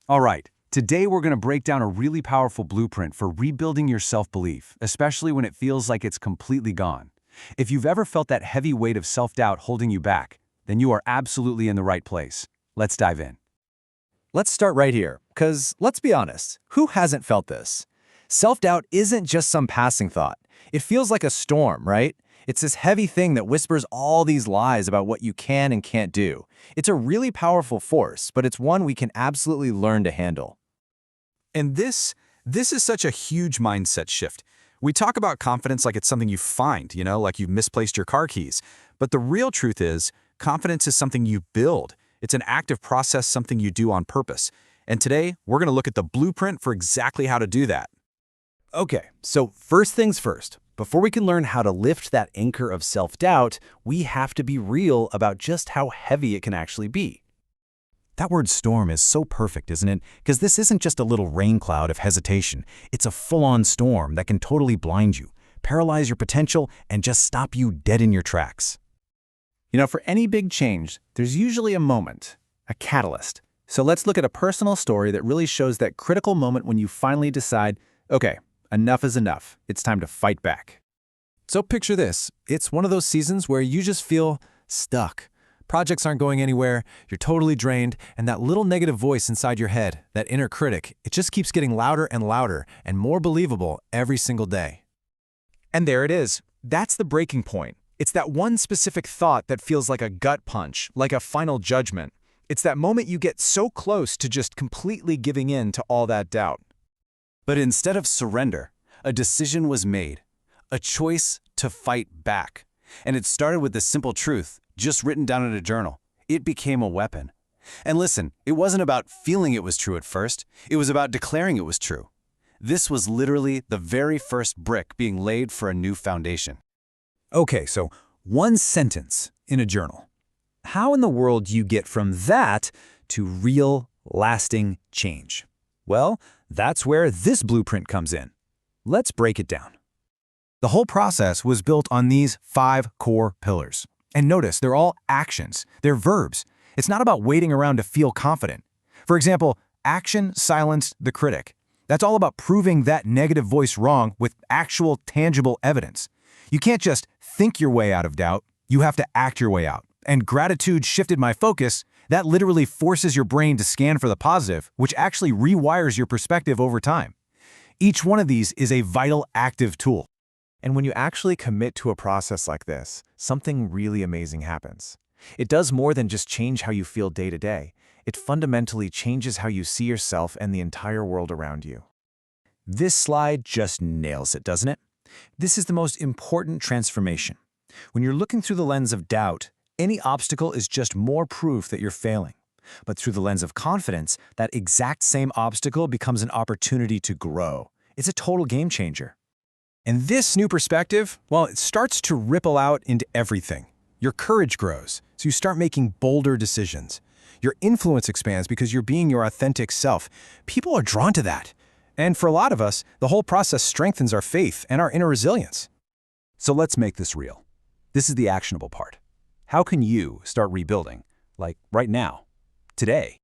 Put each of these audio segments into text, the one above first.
All right, today we're going to break down a really powerful blueprint for rebuilding your self-belief, especially when it feels like it's completely gone. If you've ever felt that heavy weight of self-doubt holding you back, then you are absolutely in the right place. Let's dive in. Let's start right here, because let's be honest, who hasn't felt this? Self-doubt isn't just some passing thought. It feels like a storm, right? It's this heavy thing that whispers all these lies about what you can and can't do. It's a really powerful force, but it's one we can absolutely learn to handle. And this is such a huge mindset shift. We talk about confidence like it's something you find, like you've misplaced your car keys. But the real truth is, confidence is something you build. It's an active process, something you do on purpose. And today, we're going to look at the blueprint for exactly how to do that. Okay, so first things first. Before we can learn how to lift that anchor of self-doubt, we have to be real about just how heavy it can actually be. That word storm is so perfect, isn't it? Because this isn't just a little rain cloud of hesitation. It's a full-on storm that can totally blind you, paralyze your potential, and just stop you dead in your tracks. For any big change, there's usually a moment, a catalyst. So let's look at a personal story that really shows that critical moment when you finally decide, okay, enough is enough. It's time to fight back. So picture this. It's one of those seasons where you just feel stuck. Projects aren't going anywhere, you're totally drained, and that little negative voice inside your head, that inner critic, it just keeps getting louder and more believable every single day. And there it is. That's the breaking point. It's that one specific thought that feels like a gut punch, like a final judgment. It's that moment you get so close to just completely giving in to all that doubt. But instead of surrender, a decision was made, a choice to fight back. And it started with the simple truth, just written down in a journal. It became a weapon. And listen, it wasn't about feeling it was true at first. It was about declaring it was true. This was literally the very first brick being laid for a new foundation. Okay, so one sentence in a journal. How in the world do you get from that to real, lasting change? Well, that's where this blueprint comes in. Let's break it down. The whole process was built on these 5 core pillars. And notice, they're all actions. They're verbs. It's not about waiting around to feel confident. For example, action silenced the critic. That's all about proving that negative voice wrong with actual tangible evidence. You can't just think your way out of doubt. You have to act your way out. And gratitude shifted my focus. That literally forces your brain to scan for the positive, which actually rewires your perspective over time. Each one of these is a vital active tool. And when you actually commit to a process like this, something really amazing happens. It does more than just change how you feel day to day. It fundamentally changes how you see yourself and the entire world around you. This slide just nails it, doesn't it? This is the most important transformation. When you're looking through the lens of doubt, any obstacle is just more proof that you're failing. But through the lens of confidence, that exact same obstacle becomes an opportunity to grow. It's a total game changer. And this new perspective, well, it starts to ripple out into everything. Your courage grows, so you start making bolder decisions. Your influence expands because you're being your authentic self. People are drawn to that. And for a lot of us, the whole process strengthens our faith and our inner resilience. So let's make this real. This is the actionable part. How can you start rebuilding, like right now, today?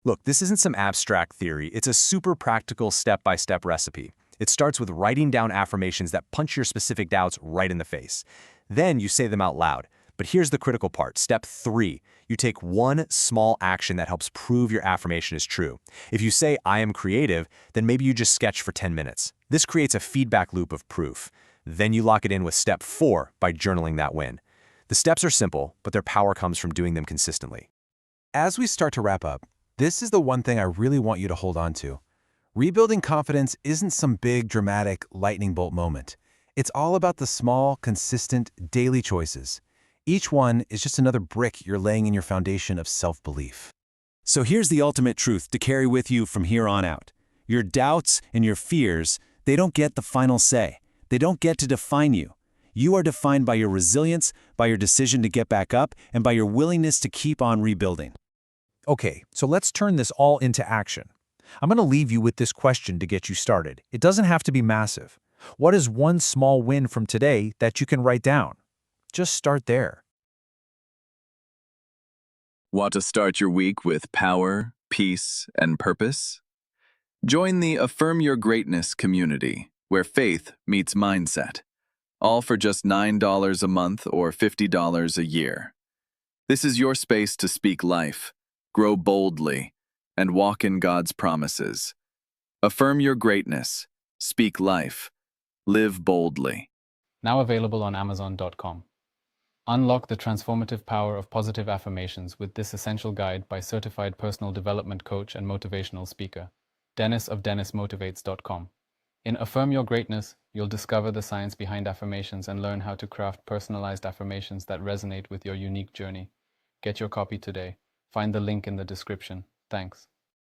Look, this isn't some abstract theory. It's a super practical step-by-step recipe. It starts with writing down affirmations that punch your specific doubts right in the face. Then you say them out loud. But here's the critical part. Step 3, you take one small action that helps prove your affirmation is true. If you say, I am creative, then maybe you just sketch for 10 minutes. This creates a feedback loop of proof. Then you lock it in with step 4 by journaling that win. The steps are simple, but their power comes from doing them consistently. As we start to wrap up, this is the one thing I really want you to hold on to. Rebuilding confidence isn't some big, dramatic, lightning bolt moment. It's all about the small, consistent, daily choices. Each one is just another brick you're laying in your foundation of self-belief. So here's the ultimate truth to carry with you from here on out. Your doubts and your fears, they don't get the final say. They don't get to define you. You are defined by your resilience, by your decision to get back up, and by your willingness to keep on rebuilding. Okay, so let's turn this all into action. I'm going to leave you with this question to get you started. It doesn't have to be massive. What is one small win from today that you can write down? Just start there. Want to start your week with power, peace, and purpose? Join the Affirm Your Greatness community, where faith meets mindset, all for just $9 a month or $50 a year. This is your space to speak life, grow boldly, and walk in God's promises. Affirm your greatness, speak life, live boldly. Now available on Amazon.com. Unlock the transformative power of positive affirmations with this essential guide by certified personal development coach and motivational speaker, Dennis of DennisMotivates.com. In Affirm Your Greatness, you'll discover the science behind affirmations and learn how to craft personalized affirmations that resonate with your unique journey. Get your copy today. Find the link in the description. Thanks.